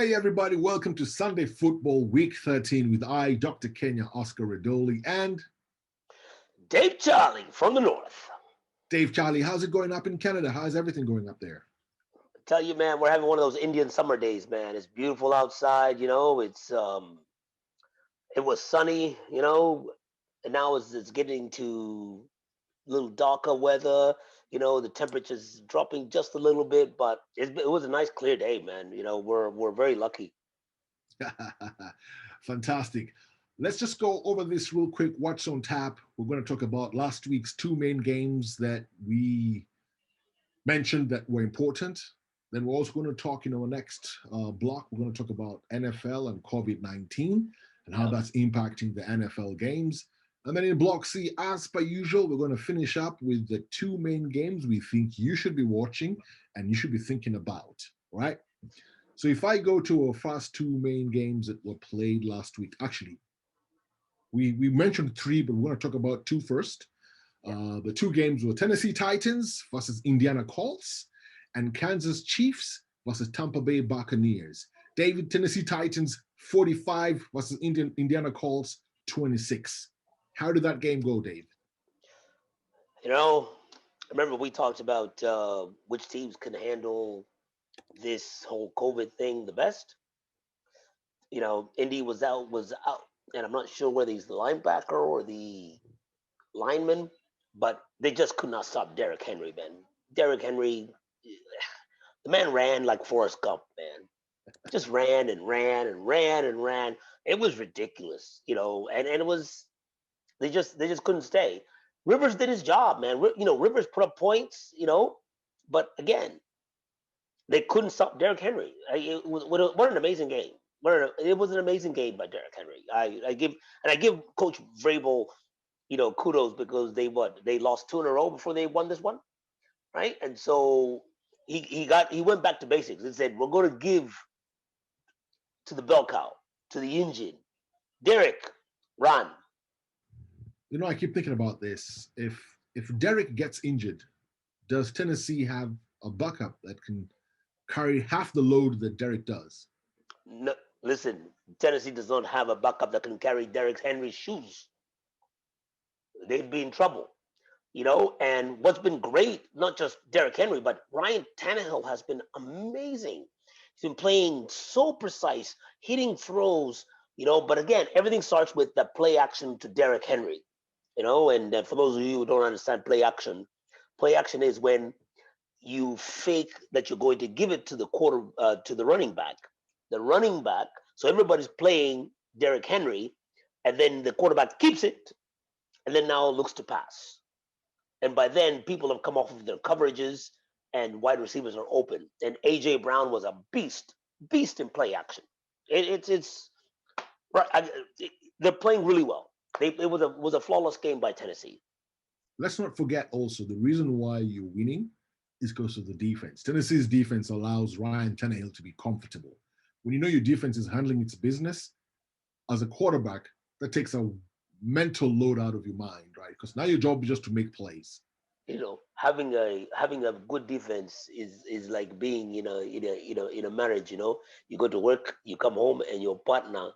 Hey everybody, welcome to Sunday Football Week 13 with I, Dr. Kenya Oscar Redoli, and Dave Charlie from the north. Dave Charlie. How's it going up in Canada? How's everything going up there? Tell you, man, we're having one of those Indian summer days, man. It's beautiful outside, it was sunny, and now it's getting to a little darker weather. The temperature's dropping just a little bit, but it was a nice clear day, man. We're very lucky. Fantastic. Let's just go over this real quick. What's on tap? We're going to talk about last week's two main games that we mentioned that were important. Then we're also going to talk in our next block. We're going to talk about NFL and COVID-19 and how Yeah. that's impacting the NFL games. And then in Block C, as per usual, we're going to finish up with the two main games we think you should be watching and you should be thinking about, right? So if I go to our first two main games that were played last week, actually, we mentioned three, but we're going to talk about two first. The two games were Tennessee Titans versus Indiana Colts and Kansas Chiefs versus Tampa Bay Buccaneers. David, Tennessee Titans 45 versus Indiana Colts 26. How did that game go, Dave? You know, remember we talked about which teams can handle this whole COVID thing the best. Indy was out, and I'm not sure whether he's the linebacker or the lineman, but they just could not stop Derrick Henry, man. Derrick Henry, the man ran like Forrest Gump, man. Just ran and ran and ran and ran. It was ridiculous, and it was they just couldn't stay. Rivers did his job, man. Rivers put up points, but again, they couldn't stop Derrick Henry. What an amazing game. It was an amazing game by Derrick Henry. I give Coach Vrabel, kudos because they lost two in a row before they won this one, right? And so he went back to basics and said, we're going to give to the bell cow, to the engine. Derrick, run. I keep thinking about this. If Derek gets injured, does Tennessee have a backup that can carry half the load that Derek does? No, listen, Tennessee does not have a backup that can carry Derrick Henry's shoes. They'd be in trouble. And what's been great, not just Derrick Henry, but Ryan Tannehill has been amazing. He's been playing so precise, hitting throws, but again, everything starts with the play action to Derrick Henry, and for those of you who don't understand play action is when you fake that you're going to give it to the running back. The running back, so everybody's playing Derrick Henry, and then the quarterback keeps it, and then now looks to pass. And by then, people have come off of their coverages, and wide receivers are open. And AJ Brown was a beast in play action. It's right. They're playing really well. It was a flawless game by Tennessee. Let's not forget also the reason why you're winning is because of the defense. Tennessee's defense allows Ryan Tannehill to be comfortable. When you know your defense is handling its business, as a quarterback, that takes a mental load out of your mind, right? Because now your job is just to make plays. Having a good defense is like being in a marriage. You go to work, you come home, and your partner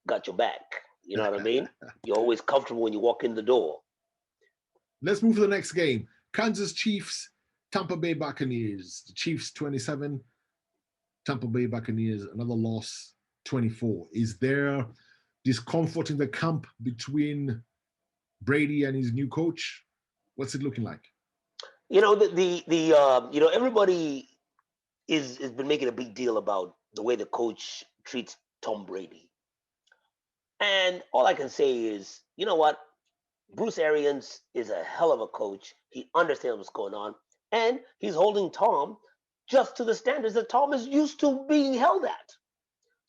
got your back. You know what I mean? You're always comfortable when you walk in the door. Let's move to the next game. Kansas Chiefs, Tampa Bay Buccaneers. The Chiefs 27, Tampa Bay Buccaneers, another loss 24. Is there discomfort in the camp between Brady and his new coach? What's it looking like? Everybody is been making a big deal about the way the coach treats Tom Brady. And all I can say is, you know what? Bruce Arians is a hell of a coach. He understands what's going on, and he's holding Tom just to the standards that Tom is used to being held at.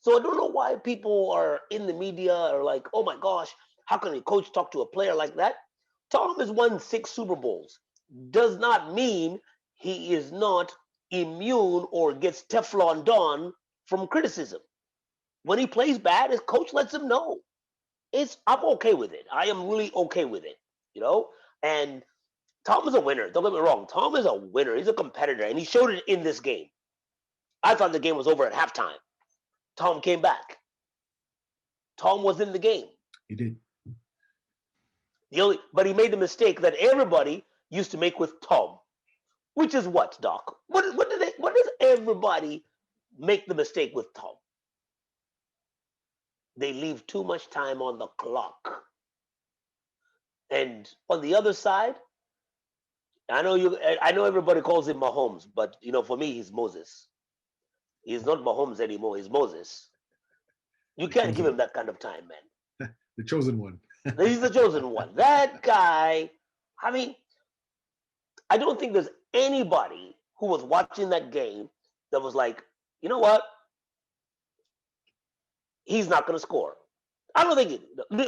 So I don't know why people are in the media are like, oh my gosh, how can a coach talk to a player like that? Tom has won 6 Super Bowls. Does not mean he is not immune or gets Teflon Don from criticism. When he plays bad, his coach lets him know. I'm okay with it. I am really okay with it, you know. And Tom is a winner. Don't get me wrong. Tom is a winner. He's a competitor, and he showed it in this game. I thought the game was over at halftime. Tom came back. Tom was in the game. He did. But he made the mistake that everybody used to make with Tom, which is what, Doc? What does everybody make the mistake with Tom? They leave too much time on the clock. And on the other side, I know everybody calls him Mahomes, but for me, he's Moses. He's not Mahomes anymore. He's Moses. You can't give him that kind of time, man. The chosen one. He's the chosen one. That guy, I mean, I don't think there's anybody who was watching that game that was like, you know what? He's not going to score. I don't think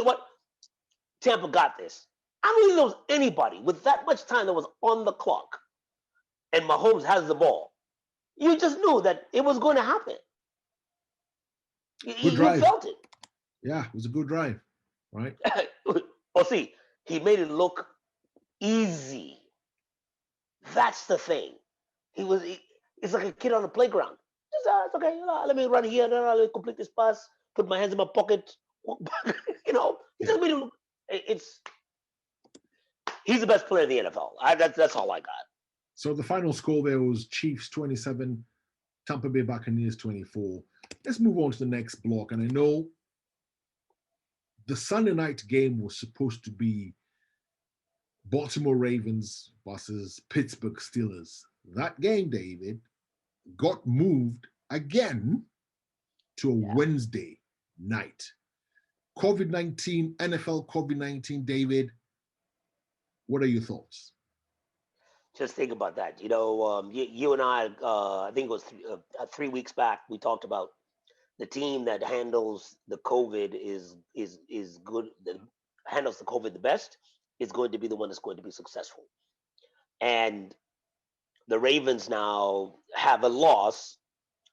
what Tampa got this. I don't think there was anybody with that much time that was on the clock and Mahomes has the ball. You just knew that it was going to happen. Good drive. You felt it. Yeah, it was a good drive, right? See, he made it look easy. That's the thing. It's like a kid on the playground. It's okay. Let me run here. Let me complete this pass. Put my hands in my pocket. He just made it look. He's the best player in the NFL. That's all I got. So the final score there was Chiefs 27, Tampa Bay Buccaneers 24. Let's move on to the next block. And I know the Sunday night game was supposed to be Baltimore Ravens versus Pittsburgh Steelers. That game, David, got moved again to a Wednesday night. COVID-19, NFL COVID-19, David, what are your thoughts? Just think about that. You and I think it was 3 weeks back, we talked about the team that handles the COVID is good, that handles the COVID the best, is going to be the one that's going to be successful. And the Ravens now have a loss,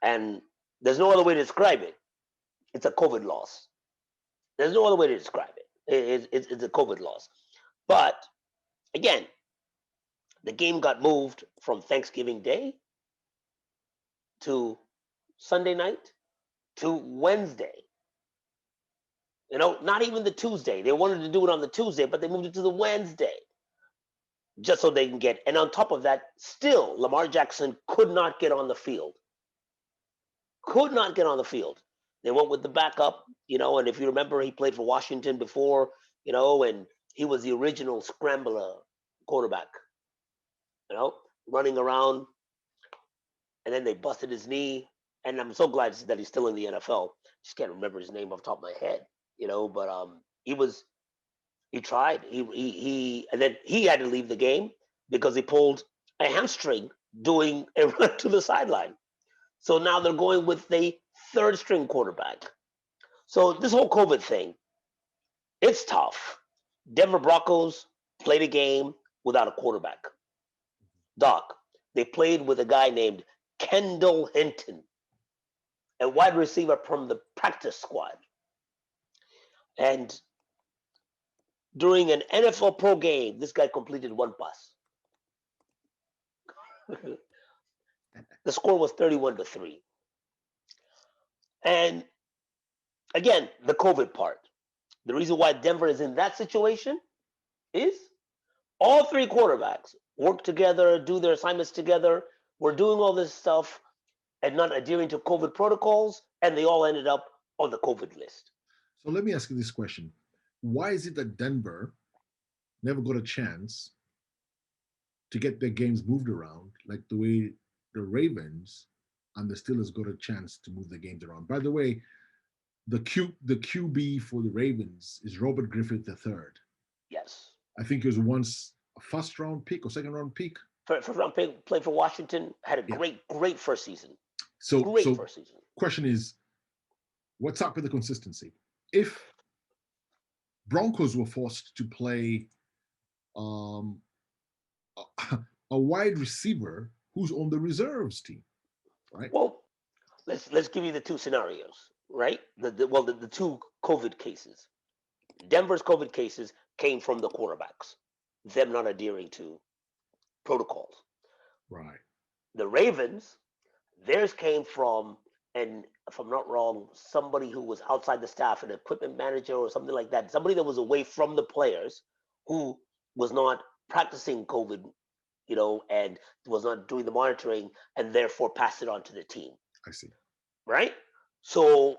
and there's no other way to describe it. It's a COVID loss. There's no other way to describe it. It's a COVID loss. But again, the game got moved from Thanksgiving Day to Sunday night to Wednesday. Not even the Tuesday. They wanted to do it on the Tuesday, but they moved it to the Wednesday just so they can get. And on top of that, still, Lamar Jackson could not get on the field. Could not get on the field. They went with the backup, and if you remember, he played for Washington before, and he was the original scrambler quarterback, running around. And then they busted his knee. And I'm so glad that he's still in the NFL. Just can't remember his name off the top of my head, but he tried. And then he had to leave the game because he pulled a hamstring doing a run to the sideline. So now they're going with the third string quarterback. So this whole COVID thing, it's tough. Denver Broncos played a game without a quarterback. Doc, they played with a guy named Kendall Hinton, a wide receiver from the practice squad. And during an NFL pro game, this guy completed one pass. The score was 31-3. And again, the COVID part. The reason why Denver is in that situation is all three quarterbacks work together, do their assignments together. We're doing all this stuff and not adhering to COVID protocols, and they all ended up on the COVID list. So let me ask you this question. Why is it that Denver never got a chance to get their games moved around like the way the Ravens and the Steelers got a chance to move their games around? By the way, the QB for the Ravens is Robert Griffith III. Yes. I think he was once a first round pick or second round pick. First round pick, played for Washington, had a great first season. First season. Question is, what's up with the consistency? If Broncos were forced to play a wide receiver who's on the reserves team, right? Well, let's give you the two scenarios, right? The two COVID cases. Denver's COVID cases came from the quarterbacks, them not adhering to protocols. Right. The Ravens, theirs came from and if I'm not wrong, somebody who was outside the staff, an equipment manager or something like that, somebody that was away from the players who was not practicing COVID, and was not doing the monitoring, and therefore passed it on to the team, I see. right? So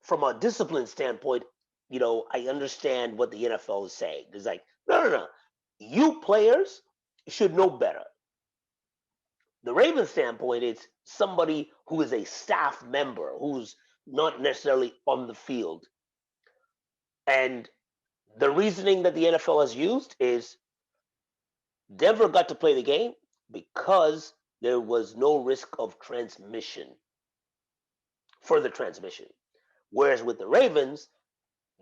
from a discipline standpoint, I understand what the NFL is saying. It's like, no, no, no. You players should know better. The Ravens standpoint, it's somebody who is a staff member who's not necessarily on the field. And the reasoning that the NFL has used is Denver got to play the game because there was no risk of transmission, further transmission. Whereas with the Ravens,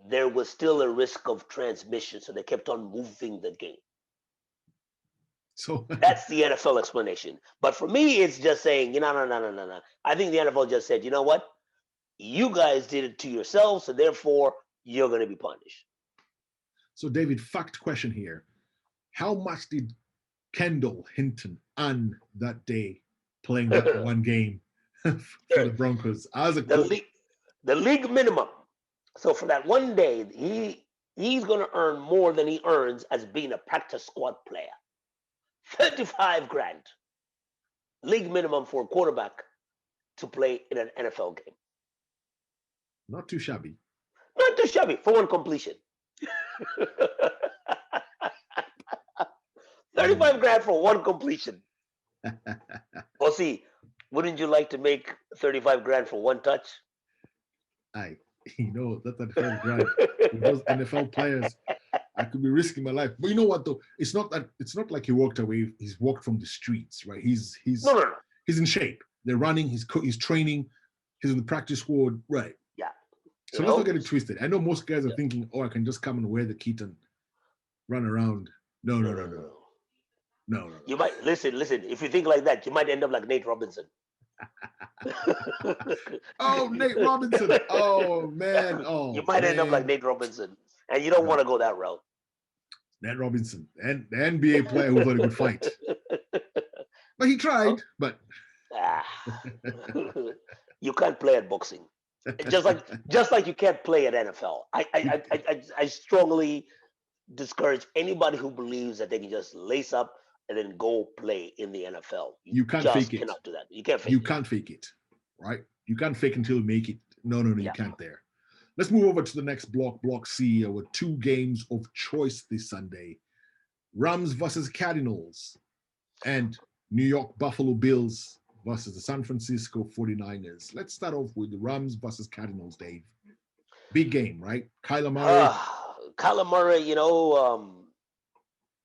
there was still a risk of transmission, so they kept on moving the game. So That's the NFL explanation. But for me, it's just saying, no, no, no, no, no, no. I think the NFL just said, you know what? You guys did it to yourselves, so therefore you're going to be punished. So, David, fact question here. How much did Kendall Hinton earn that day playing that one game for the Broncos as a coach? The league minimum. So for that one day, he's going to earn more than he earns as being a practice squad player. 35 grand. League minimum for a quarterback to play in an NFL game. Not too shabby. Not too shabby for one completion. 35 grand for one completion. Well, see, wouldn't you like to make 35 grand for one touch? That 35 grand with those NFL players, I could be risking my life. But you know what though? It's not like he walked away. He's walked from the streets, right? He's No. He's in shape. They're running. He's training. He's in the practice squad, right? Yeah. So let's not get it twisted. I know most guys are thinking, "Oh, I can just come and wear the kit and run around." No. You might listen. If you think like that, you might end up like Nate Robinson. Oh, Nate Robinson. Oh man. Oh, you might end up like Nate Robinson, and you don't want to go that route. Nate Robinson, and the NBA player who had a good fight. But he tried, but you can't play at boxing. Just like you can't play at NFL. I strongly discourage anybody who believes that they can just lace up and then go play in the NFL. You can't fake it. Cannot do that. You can't fake it. You can't fake it, right? You can't fake until you make it. No, you can't there. Let's move over to the next block, Block C, with two games of choice this Sunday. Rams versus Cardinals and New York Buffalo Bills versus the San Francisco 49ers. Let's start off with the Rams versus Cardinals, Dave. Big game, right? Kyler Murray. Kyler Murray,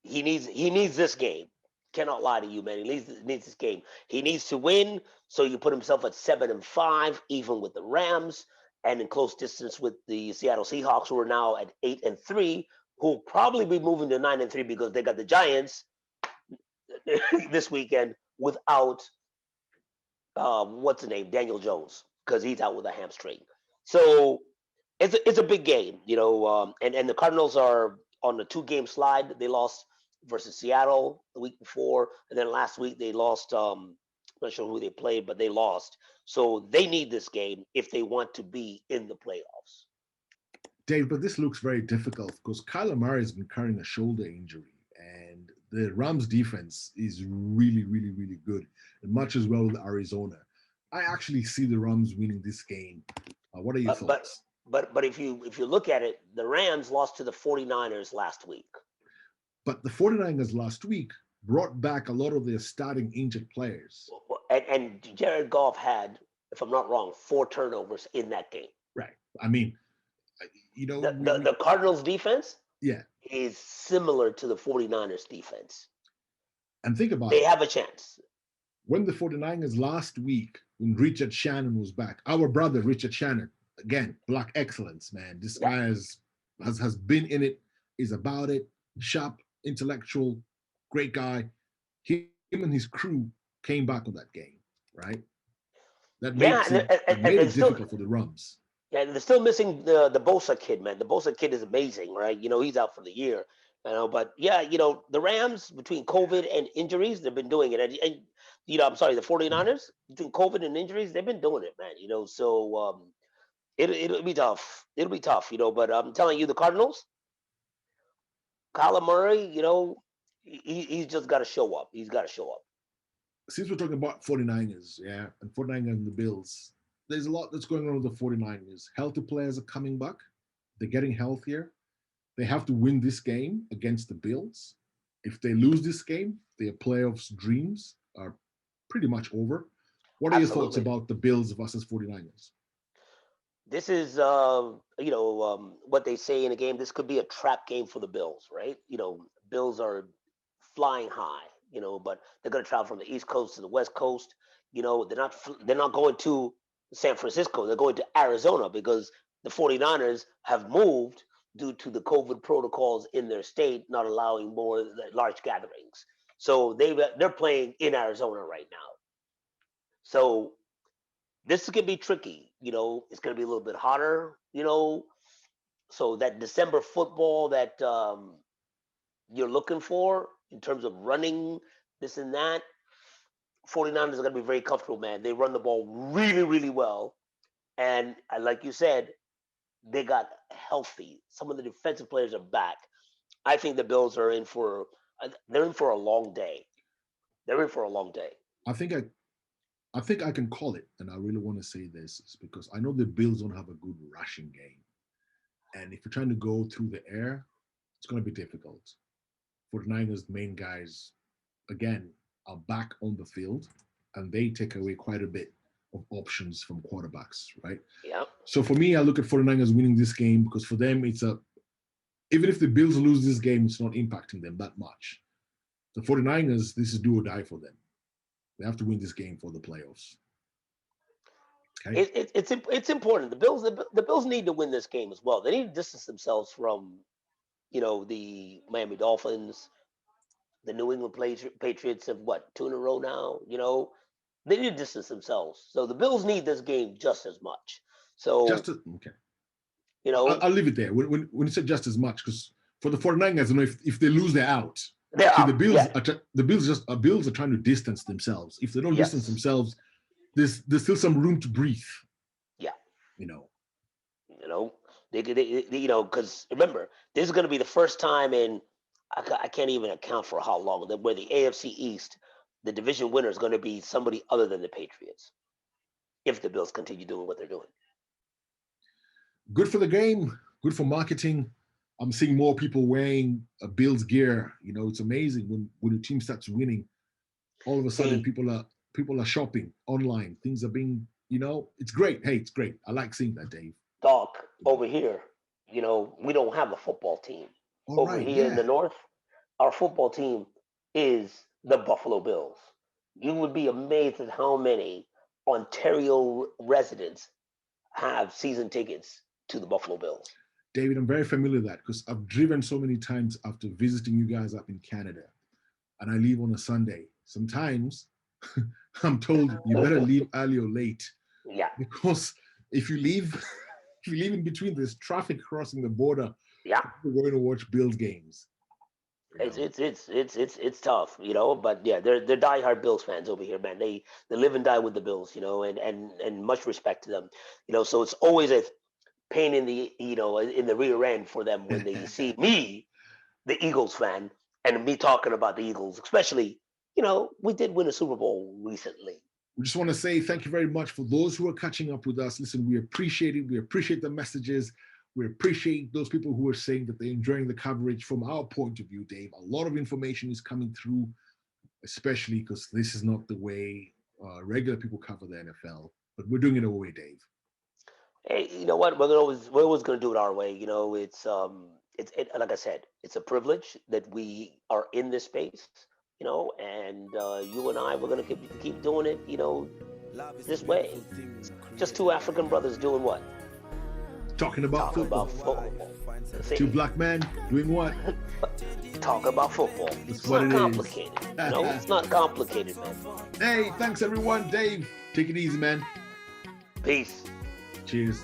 he needs this game. Cannot lie to you, man. He needs this game. He needs to win, so you put himself at 7-5, even with the Rams, and in close distance with the Seattle Seahawks, who are now at 8-3, who will probably be moving to 9-3 because they got the Giants this weekend without what's the name, Daniel Jones, because he's out with a hamstring. So it's a big game, and the Cardinals are on the 2-game slide. They lost versus Seattle the week before, and then last week they lost. I'm not sure who they played, but they lost. So they need this game if they want to be in the playoffs. Dave, but this looks very difficult because Kyler Murray has been carrying a shoulder injury, and the Rams defense is really, really, really good, and much as well with Arizona. I actually see the Rams winning this game. What are your thoughts? But if you look at it, the Rams lost to the 49ers last week. But the 49ers last week brought back a lot of their starting injured players. And Jared Goff had, if I'm not wrong, 4 turnovers in that game. Right. I mean, the Cardinals defense is similar to the 49ers defense. And think about it. They have a chance. When the 49ers last week, when Richard Shannon was back, our brother Richard Shannon, again, black excellence, man. This guy has been in it, is about it, sharp, intellectual, great guy. Him and his crew came back on that game, right? That makes it difficult for the Rams. Yeah, they're still missing the Bosa kid, man. The Bosa kid is amazing, right? He's out for the year. But the Rams, between COVID and injuries, they've been doing it. And I'm sorry, the 49ers, through COVID and injuries, they've been doing it, man. So it'll be tough. It'll be tough, but I'm telling you, the Cardinals, Kyler Murray, he's just got to show up. He's got to show up. Since we're talking about 49ers, yeah, and 49ers and the Bills, there's a lot that's going on with the 49ers. Healthy players are coming back. They're getting healthier. They have to win this game against the Bills. If they lose this game, their playoffs dreams are pretty much over. What are your thoughts about the Bills versus 49ers? This is, what they say in a game. This could be a trap game for the Bills, right? Bills are flying high, but they're going to travel from the East Coast to the West Coast. They're not going to San Francisco. They're going to Arizona because the 49ers have moved due to the COVID protocols in their state, not allowing more large gatherings. So they're playing in Arizona right now. So this is gonna be tricky. It's gonna be a little bit hotter. So that December football that you're looking for in terms of running this and that, 49ers are gonna be very comfortable, man. They run the ball really, really well, and like you said, they got healthy. Some of the defensive players are back. I think the Bills are they're in for a long day. They're in for a long day. I think I can call it, and I really want to say this is because I know the Bills don't have a good rushing game, and if you're trying to go through the air, it's going to be difficult. 49ers main guys, again, are back on the field, and they take away quite a bit of options from quarterbacks, right? Yeah. So for me, I look at 49ers winning this game because for them, even if the Bills lose this game, it's not impacting them that much. The 49ers, this is do or die for them. They have to win this game for the playoffs. Okay? It's important. The Bills need to win this game as well. They need to distance themselves from, the Miami Dolphins, the New England Patriots have 2 in a row now. They need to distance themselves. So the Bills need this game just as much. So okay. I'll leave it there. When you said just as much, because for the 49ers, if they lose, they're out. The Bills are trying to distance themselves. If they don't distance themselves, there's still some room to breathe. Yeah. They because remember, this is going to be the first time in I can't even account for how long where the AFC East, the division winner is going to be somebody other than the Patriots. If the Bills continue doing what they're doing. Good for the game. Good for marketing. I'm seeing more people wearing a Bills gear. It's amazing when the team starts winning. All of a sudden, people are shopping online. Things are being, it's great. Hey, it's great. I like seeing that, Dave. Doc, over here, we don't have a football team. Over here in the North, our football team is the Buffalo Bills. You would be amazed at how many Ontario residents have season tickets to the Buffalo Bills. David, I'm very familiar with that because I've driven so many times after visiting you guys up in Canada, and I leave on a Sunday. Sometimes I'm told you better leave early or late. Yeah. Because if you leave in between, there's traffic crossing the border. Yeah. We're going to watch Bills games. It's tough, but yeah, they're diehard Bills fans over here, man. They live and die with the Bills, and much respect to them, so it's always a pain in the in the rear end for them when they see me, the Eagles fan, and me talking about the Eagles, especially, we did win a Super Bowl recently. We just want to say thank you very much for those who are catching up with us. Listen, we appreciate it. We appreciate the messages. We appreciate those people who are saying that they're enjoying the coverage from our point of view, Dave. A lot of information is coming through, especially because this is not the way regular people cover the NFL, but we're doing it our way, Dave. Hey, you know what? We're always going to do it our way. It's like I said, it's a privilege that we are in this space, and you and I, we're going to keep doing it, this way. Just two African brothers doing what? Talking about football. Two black men doing what? Talk about football. It's not complicated. It's not complicated, man. Hey, thanks everyone. Dave, take it easy, man. Peace. Cheers.